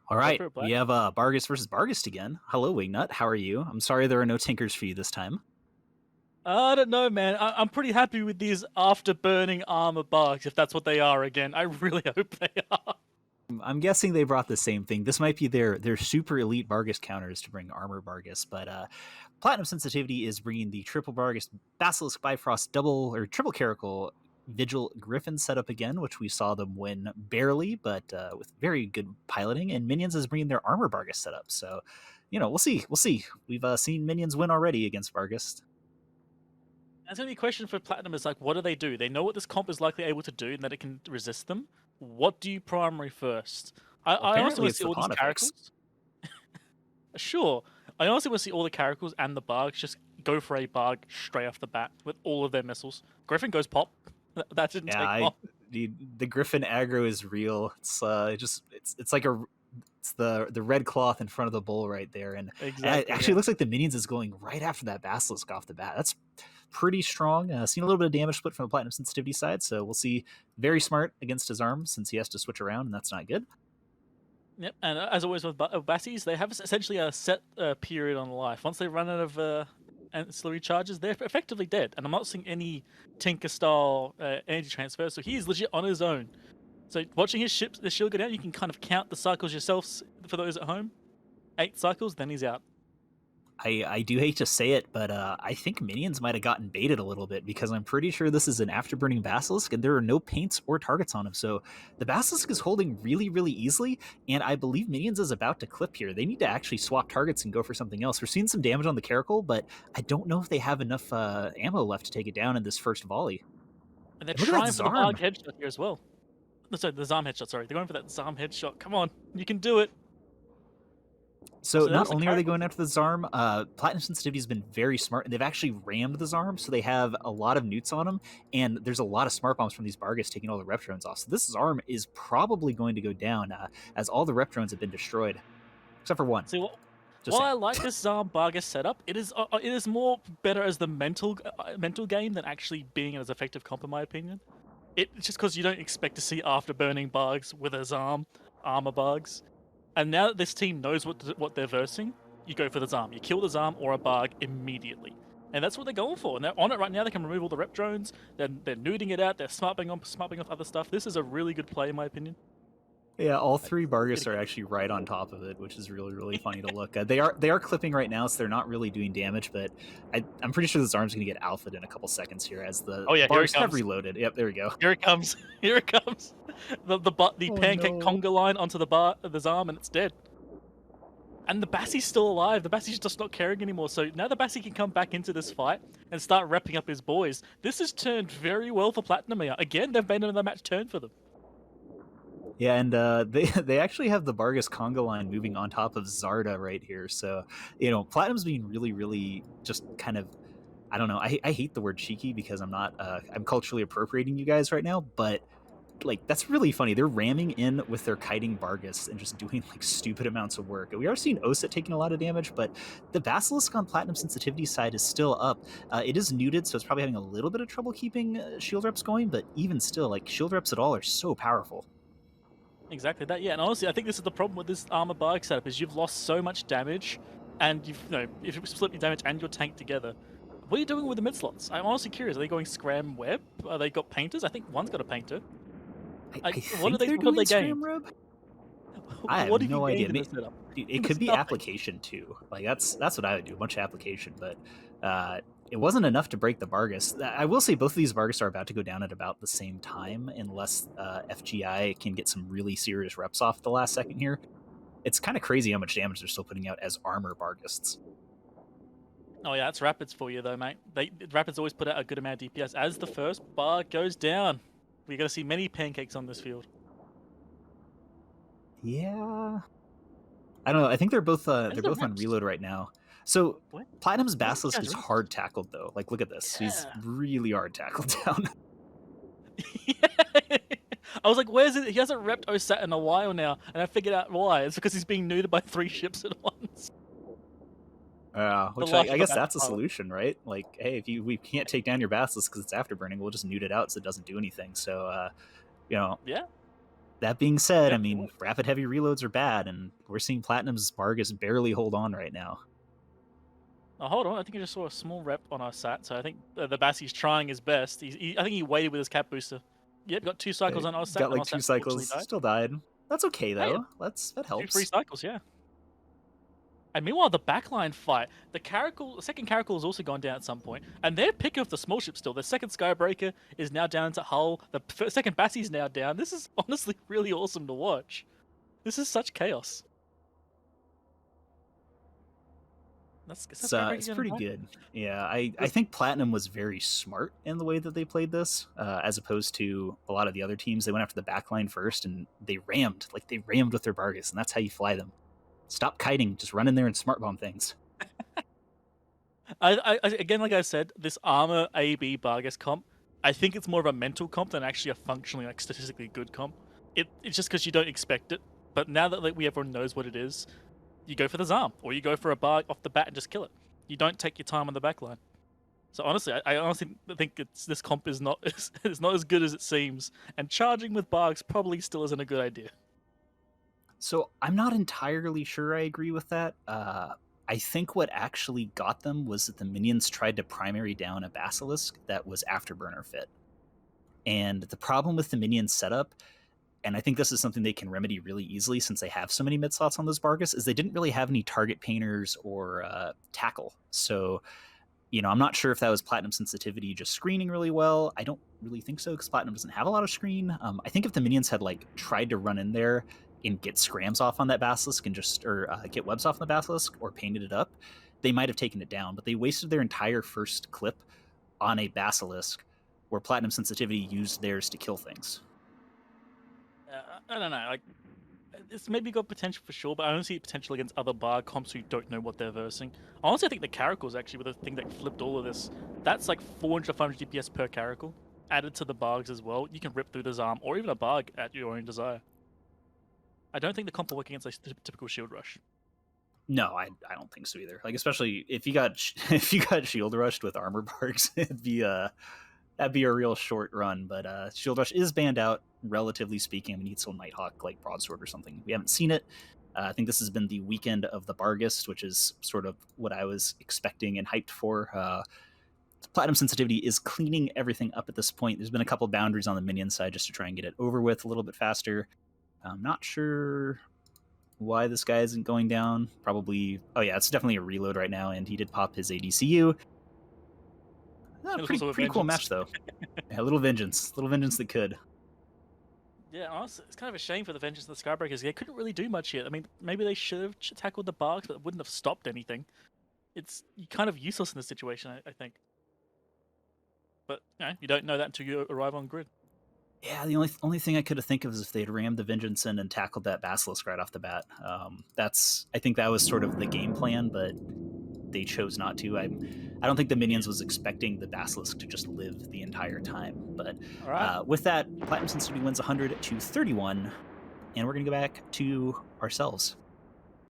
All Go right, for it, we Black. have Bargus versus Bargust again. Hello, Wingnut. How are you? I'm sorry there are no tinkers for you this time. I don't know, man. I'm pretty happy with these after-burning armor bugs, if that's what they are again. I really hope they are. I'm guessing they brought the same thing. This might be their super elite Bargus counters to bring armor Bargus, but Platinum Sensitivity is bringing the triple Bargus Basilisk Bifrost double or triple Caracal Vigil Griffin setup again, which we saw them win barely, but with very good piloting. And Minions is bringing their armor Bargus setup. So, we'll see. We'll see. We've seen Minions win already against Bargus. That's gonna be a question for Platinum is like, what do they do? They know what this comp is likely able to do and that it can resist them. What do you primary first? Well, I honestly apparently, want to it's see the all these Pontifex. characters. Sure. I honestly want to see all the characters and the Bargs just go for a Barg straight off the bat with all of their missiles. Griffin goes pop. That didn't Yeah, take long. the Griffin aggro is real. It's like it's the red cloth in front of the bull right there, and it Exactly, actually yeah. looks like the Minions is going right after that Basilisk off the bat. That's pretty strong. Seen a little bit of damage split from the Platinum Sensitivity side, so we'll see. Very smart against his arm since he has to switch around, and that's not good. Yep, and as always with Bassies, they have essentially a set period on life. Once they run out of ancillary charges, they're effectively dead. And I'm not seeing any Tinker style energy transfer, so he's legit on his own. So watching his shield go down, you can kind of count the cycles yourselves for those at home. 8 cycles, then he's out. I do hate to say it, but I think Minions might have gotten baited a little bit because I'm pretty sure this is an afterburning Basilisk and there are no paints or targets on him. So the Basilisk is holding really, really easily, and I believe Minions is about to clip here. They need to actually swap targets and go for something else. We're seeing some damage on the Caracal, but I don't know if they have enough ammo left to take it down in this first volley. And they're And look at that trying for the Zarm. Barg headshot here as well. Sorry, the Zarm headshot, sorry. They're going for that Zarm headshot. Come on, you can do it. So Also, not notice the only are they character. going after the Zarm, Platinum Sensitivity has been very smart, and they've actually rammed the Zarm, so they have a lot of newts on them, and there's a lot of smart bombs from these Bargas taking all the rep drones off. So this Zarm is probably going to go down, as all the rep drones have been destroyed, except for one. See, Just while saying. I like this Zarmbarga setup, it is more better as the mental game than actually being as effective comp, in my opinion. It's just because you don't expect to see afterburning bugs with a Zarm armor bugs, and now that this team knows what they're versing, you go for the Zarm. You kill the Zarm or a bug immediately, and that's what they're going for. And they're on it right now. They can remove all the rep drones. They're nuding it out. They're smarting off other stuff. This is a really good play, in my opinion. Yeah, all three Bargas are Dedicated. actually right on top of it, which is really, really funny to look at. They are clipping right now, so they're not really doing damage, but I'm pretty sure this arm's going to get alpha in a couple seconds here as the Oh yeah, here it bars have comes. reloaded. Yep, there we go. Here it comes. Here it comes. The Oh pancake no. conga line onto the Zarm, and it's dead. And the Bassie's still alive. The Bassie's just not caring anymore. So now the Bassie can come back into this fight and start repping up his boys. This has turned very well for Platinum here. Again, they've made another match turn for them. Yeah, and they actually have the Bargus conga line moving on top of Zarda right here. So, Platinum's being really, really just kind of, I don't know. I hate the word cheeky because I'm culturally appropriating you guys right now, but like that's really funny. They're ramming in with their kiting Bargus and just doing like stupid amounts of work. We are seeing Oset taking a lot of damage, but the Basilisk on Platinum Sensitivity side is still up. It is nuded, so it's probably having a little bit of trouble keeping shield reps going, but even still, like shield reps at all are so powerful. Exactly that, yeah. And honestly, I think this is the problem with this armor bike setup is you've lost so much damage, and if you split your damage and your tank together, what are you doing with the mid slots? I'm honestly curious. Are they going scram web? Are they got painters? I think one's got a painter. I What think are they? they're What have doing they gained? Scram Rub. I have What have you no idea. gained in this setup? It could It's be nothing. application too. Like that's what I would do, a bunch of application, but it wasn't enough to break the Bargus. I will say both of these Bargus are about to go down at about the same time, unless FGI can get some really serious reps off the last second here. It's kind of crazy how much damage they're still putting out as armor Bargists. Oh yeah, that's Rapids for you though, mate. Rapids always put out a good amount of DPS. As the first bar goes down, we're gonna see many pancakes on this field. Yeah, I don't know. I think they're both Where's the on reps? reload right now. So Where? Platinum's Where are these Basilisk guys is reps? hard tackled though. Like look at this. He's Yeah. really hard tackled down. I was like, where's it? He hasn't repped Osat in a while now, and I figured out why. It's because he's being neutered by 3 ships at once. The Which life I of a guess battle that's a pilot. solution, right? Like, hey, if we can't take down your Basilisk because it's afterburning, we'll just newt it out so it doesn't do anything. So, you know, Yeah. That being said, I Yeah, it mean, worked. rapid heavy reloads are bad, and we're seeing Platinum's Bargus barely hold on right now. Oh, hold on. I think I just saw a small rep on our sat, so I think the Bassie's trying his best. I think he waited with his cap booster. Yep, got 2 cycles on our sat, Got and like our 2 sat unfortunately cycles, died. still died. That's okay Hey, though. That 2 free helps. cycles, yeah. And meanwhile, the backline fight, the second Caracal has also gone down at some point, and they're picking up the small ship still. The second Skybreaker is now down to hull. The second Bassie's now down. This is honestly really awesome to watch. This is such chaos. Is that Skybreaker It's gonna pretty die? good. Yeah, I think Platinum was very smart in the way that they played this, as opposed to a lot of the other teams. They went after the backline first, and they rammed with their Bargus, and that's how you fly them. Stop kiting, just run in there and smart bomb things. Again, like I said, this armor AB Bargus comp, I think it's more of a mental comp than actually a functionally, like, statistically good comp. It's just because you don't expect it. But now that, like, everyone knows what it is, you go for the Zarm, or you go for a Barg off the bat and just kill it. You don't take your time on the backline. So honestly, I honestly think this comp is not it's not as good as it seems, and charging with Bargs probably still isn't a good idea. So I'm not entirely sure I agree with that. I think what actually got them was that the minions tried to primary down a Basilisk that was Afterburner fit. And the problem with the minion setup, and I think this is something they can remedy really easily since they have so many mid slots on those Bargus, is they didn't really have any target painters or tackle. So, I'm not sure if that was Platinum sensitivity just screening really well. I don't really think so because Platinum doesn't have a lot of screen. I think if the minions had tried to run in there and get scrams off on that Basilisk and get webs off on the Basilisk or painted it up, they might have taken it down. But they wasted their entire first clip on a Basilisk where Platinum sensitivity used theirs to kill things. I don't know. Like, it's maybe got potential for sure, but I don't see potential against other bar comps who don't know what they're versing. Honestly, I think the Caracals actually were the thing that flipped all of this. That's like 400 500 DPS per Caracal, added to the Bargs as well. You can rip through the Zarm or even a Barg at your own desire. I don't think the comp will work against a typical shield rush. No, I don't think so either. Like, especially if you got shield rushed with armor barks, that'd be a real short run. But shield rush is banned out, relatively speaking. We need some Nighthawk like broadsword or something. We haven't seen it. I think this has been the weekend of the Bargist, which is sort of what I was expecting and hyped for. Platinum sensitivity is cleaning everything up at this point. There's been a couple boundaries on the minion side just to try and get it over with a little bit faster. I'm not sure why this guy isn't going down. Probably, oh yeah, it's definitely a reload right now, and he did pop his ADCU. Pretty cool match though. Yeah, little vengeance that could. Yeah, honestly, it's kind of a shame for the Vengeance of the Skybreakers. They couldn't really do much here. I mean, maybe they should have tackled the Bargs, but it wouldn't have stopped anything. It's kind of useless in this situation, I think. But you don't know that until you arrive on grid. Yeah, the only thing I could have think of is if they'd rammed the Vengeance in and tackled that Basilisk right off the bat. I think that was sort of the game plan, but they chose not to. I don't think the minions was expecting the Basilisk to just live the entire time. But with that, Platinum sensitivity wins 100 to 31, and we're gonna go back to ourselves.